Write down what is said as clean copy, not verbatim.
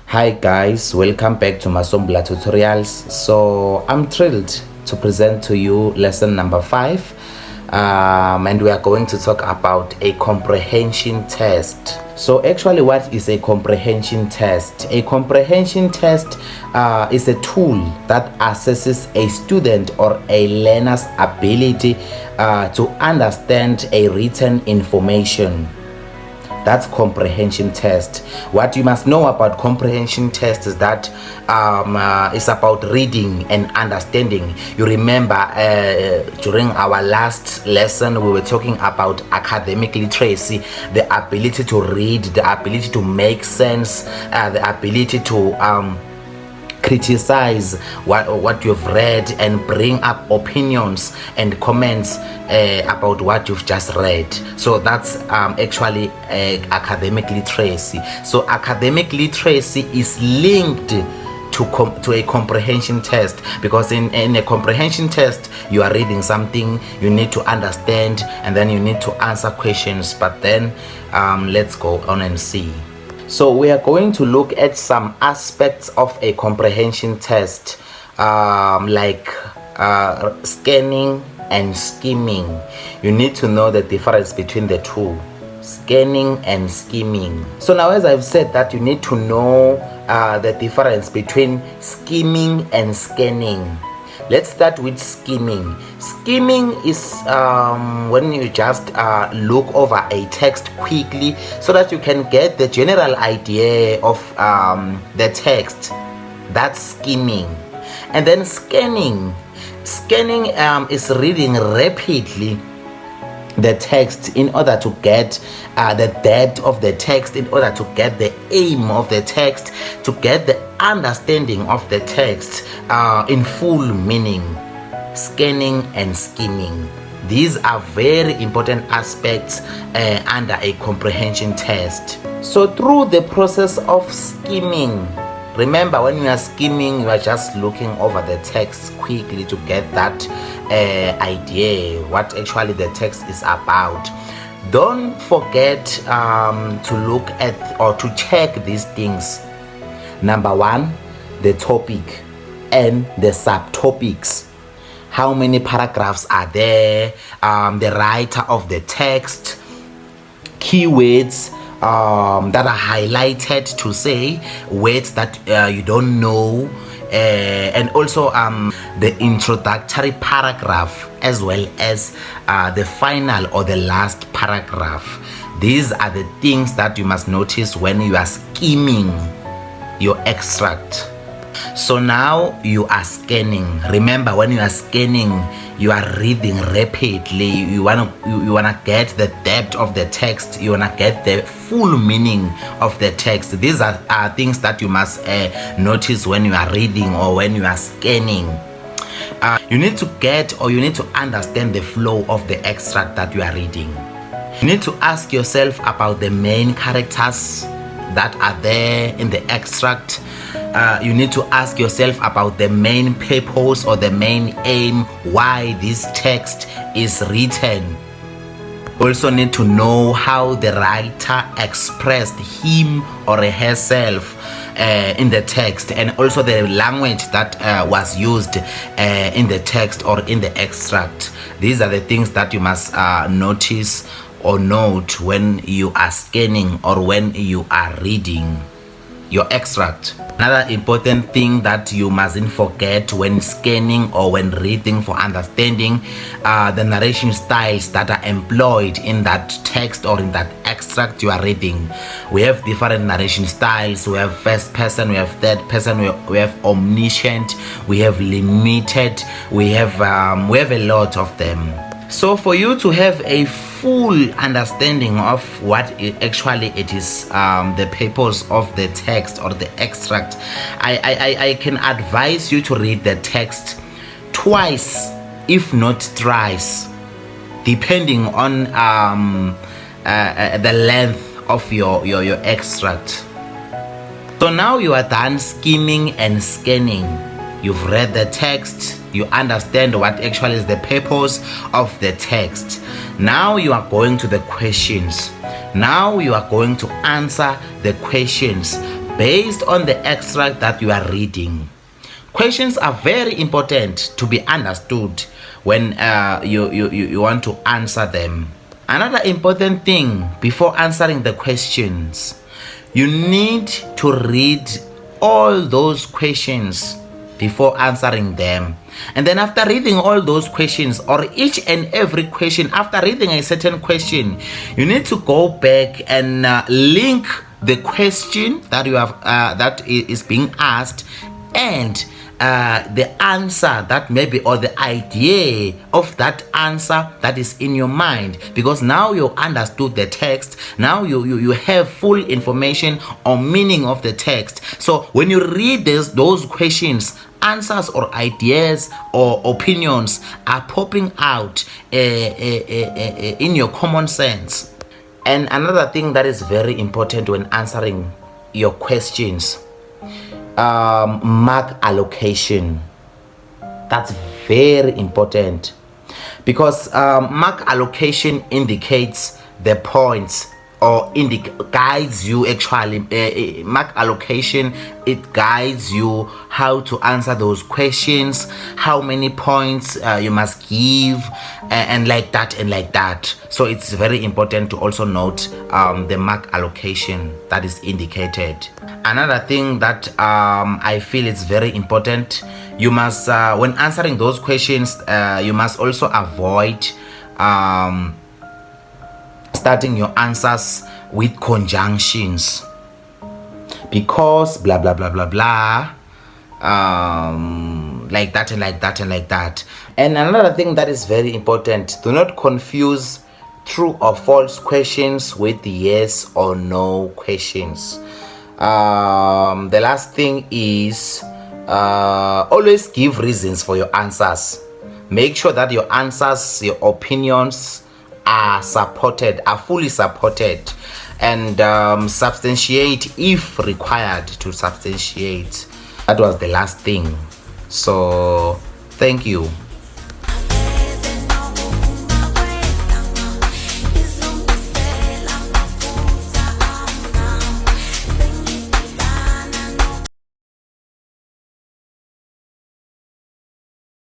Hi guys, welcome back to Masombla Tutorials. So I'm thrilled to present to you lesson number 5, and we are going to talk about a comprehension test. So actually, what is a comprehension test? A comprehension test is a tool that assesses a student or a learner's ability to understand a written information. That's comprehension test. What you must know about comprehension test is that it's about reading and understanding. You remember during our last lesson we were talking about academic literacy, the ability to read, the ability to make sense, the ability to criticize what you've read and bring up opinions and comments about what you've just read. So that's actually academic literacy. So academic literacy is linked to a comprehension test, because in a comprehension test you are reading something, you need to understand, and then you need to answer questions. But then let's go on and see. So we are going to look at some aspects of a comprehension test, like scanning and skimming. You need to know the difference between the two, scanning and skimming. So now, as I've said, that you need to know the difference between skimming and scanning. Let's start with skimming. Skimming is when you just look over a text quickly so that you can get the general idea of the text. That's skimming. And then scanning. Scanning is reading rapidly the text in order to get the depth of the text, in order to get the aim of the text, to get the understanding of the text in full meaning. Scanning and skimming, these are very important aspects under a comprehension test. So through the process of skimming, remember, when you are skimming, you are just looking over the text quickly to get that idea, what actually the text is about. Don't forget to look at or to check these things. Number 1, the topic and the subtopics. How many paragraphs are there? The writer of the text, keywords that are highlighted to say words that you don't know, and also the introductory paragraph, as well as the final or the last paragraph. These are the things that you must notice when you are skimming your extract. So now you are scanning. Remember, when you are scanning, you are reading rapidly. You wanna get the depth of the text. You wanna get the full meaning of the text. These are things that you must notice when you are reading or when you are scanning. You need to get, or you need to understand the flow of the extract that you are reading. You need to ask yourself about the main characters that are there in the extract. You need to ask yourself about the main purpose or the main aim, why this text is written. Also need to know how the writer expressed him or herself in the text, and also the language that was used in the text or in the extract. These are the things that you must notice or note when you are scanning or when you are reading your extract. Another important thing that you mustn't forget when scanning or when reading for understanding, the narration styles that are employed in that text or in that extract you are reading. We have different narration styles. We have first person, we have third person, we have omniscient, we have limited, we have a lot of them. So for you to have a full understanding of what it is, the purpose of the text or the extract, I can advise you to read the text twice, if not thrice, depending on the length of your extract. So now you are done skimming and scanning. You've read the text, you understand what actually is the purpose of the text. Now you are going to the questions. Now you are going to answer the questions based on the extract that you are reading. Questions are very important to be understood when you want to answer them. Another important thing before answering the questions, you need to read all those questions before answering them. And then after reading all those questions, or each and every question, after reading a certain question, you need to go back and link the question that you have that is being asked and the answer that maybe, or the idea of that answer that is in your mind, because now you understood the text. Now you have full information or meaning of the text. So when you read those questions, answers or ideas or opinions are popping out in your common sense. And another thing that is very important when answering your questions, mark allocation. That's very important, because mark allocation indicates the points, or guides you actually. Mark allocation, it guides you how to answer those questions, how many points you must give, and like that. So it's very important to also note the mark allocation that is indicated. Another thing that I feel is very important, you must when answering those questions, you must also avoid starting your answers with conjunctions, because blah blah blah blah blah, like that and like that and like that. And another thing that is very important, do not confuse true or false questions with yes or no questions. The last thing is always give reasons for your answers. Make sure that your answers, your opinions are fully supported, and substantiate if required to substantiate. That was the last thing. So thank you.